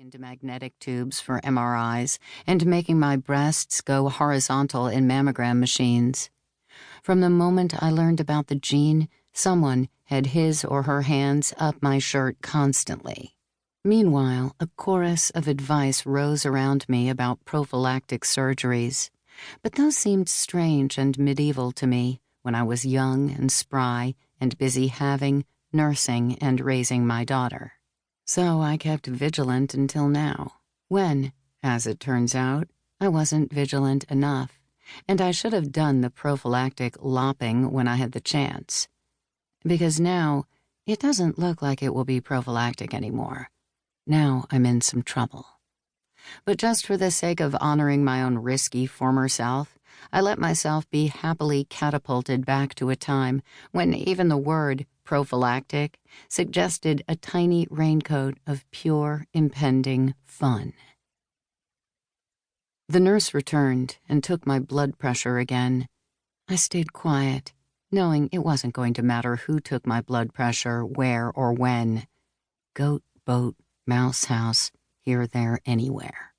into magnetic tubes for MRIs and making my breasts go horizontal in mammogram machines. From the moment I learned about the gene, someone had his or her hands up my shirt constantly. Meanwhile, a chorus of advice rose around me about prophylactic surgeries, but those seemed strange and medieval to me when I was young and spry and busy having, nursing, and raising my daughter. So I kept vigilant until now, when, as it turns out, I wasn't vigilant enough, and I should have done the prophylactic lopping when I had the chance. Because now, it doesn't look like it will be prophylactic anymore. Now I'm in some trouble. But just for the sake of honoring my own risky former self, I let myself be happily catapulted back to a time when even the word prophylactic suggested a tiny raincoat of pure, impending fun. The nurse returned and took my blood pressure again. I stayed quiet, knowing it wasn't going to matter who took my blood pressure, where, or when. Goat, boat, mouse house, here, there, anywhere.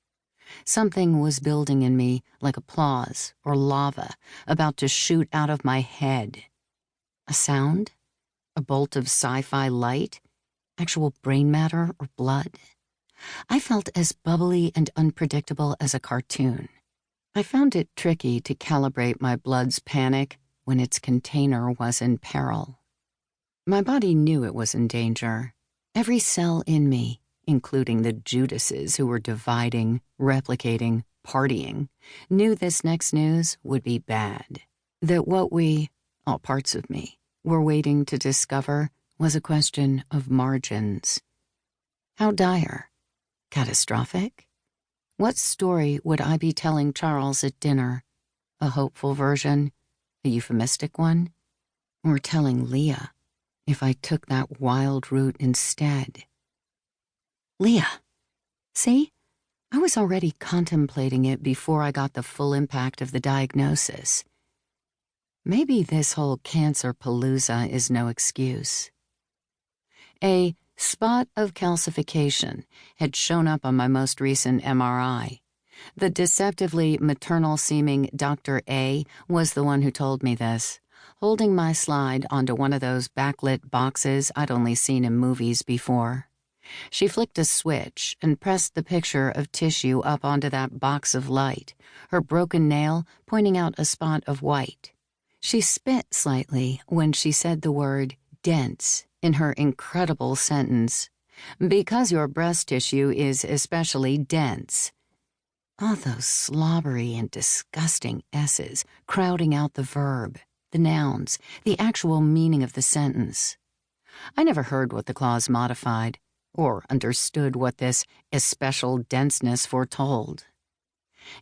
Something was building in me like applause or lava about to shoot out of my head. A sound? A bolt of sci-fi light? Actual brain matter or blood? I felt as bubbly and unpredictable as a cartoon. I found it tricky to calibrate my blood's panic when its container was in peril. My body knew it was in danger. Every cell in me, including the Judases who were dividing, replicating, partying, knew this next news would be bad. That what we, all parts of me, were waiting to discover was a question of margins. How dire? Catastrophic? What story would I be telling Charles at dinner? A hopeful version? A euphemistic one? Or telling Leah, if I took that wild route instead? Leah. See? I was already contemplating it before I got the full impact of the diagnosis. Maybe this whole cancer palooza is no excuse. A spot of calcification had shown up on my most recent MRI. The deceptively maternal-seeming Dr. A was the one who told me this, holding my slide onto one of those backlit boxes I'd only seen in movies before. She flicked a switch and pressed the picture of tissue up onto that box of light, her broken nail pointing out a spot of white. She spit slightly when she said the word dense in her incredible sentence, because your breast tissue is especially dense. All those slobbery and disgusting S's crowding out the verb, the nouns, the actual meaning of the sentence. I never heard what the clause modified, or understood what this especial denseness foretold.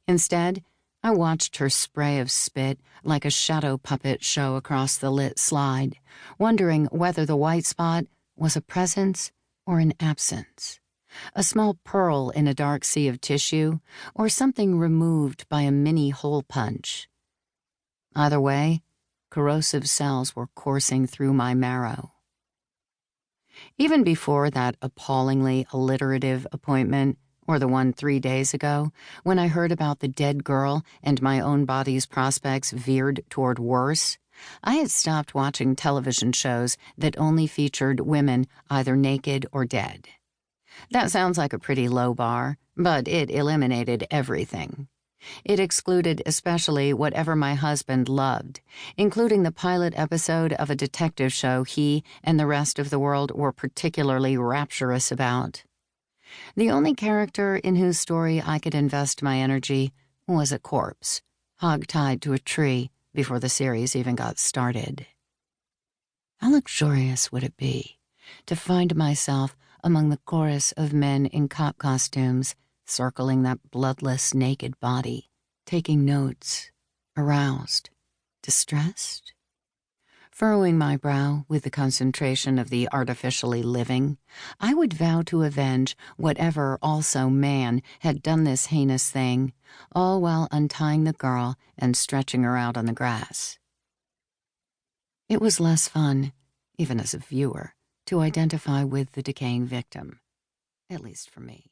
Instead, I watched her spray of spit like a shadow puppet show across the lit slide, wondering whether the white spot was a presence or an absence, a small pearl in a dark sea of tissue, or something removed by a mini hole punch. Either way, corrosive cells were coursing through my marrow. Even before that appallingly alliterative appointment, or the one 3 days ago, when I heard about the dead girl and my own body's prospects veered toward worse, I had stopped watching television shows that only featured women either naked or dead. That sounds like a pretty low bar, but it eliminated everything. It excluded especially whatever my husband loved, including the pilot episode of a detective show he and the rest of the world were particularly rapturous about. The only character in whose story I could invest my energy was a corpse, hog-tied to a tree before the series even got started. How luxurious would it be to find myself among the chorus of men in cop costumes circling that bloodless, naked body, taking notes, aroused, distressed? Furrowing my brow with the concentration of the artificially living, I would vow to avenge whatever also man had done this heinous thing, all while untying the girl and stretching her out on the grass. It was less fun, even as a viewer, to identify with the decaying victim, at least for me.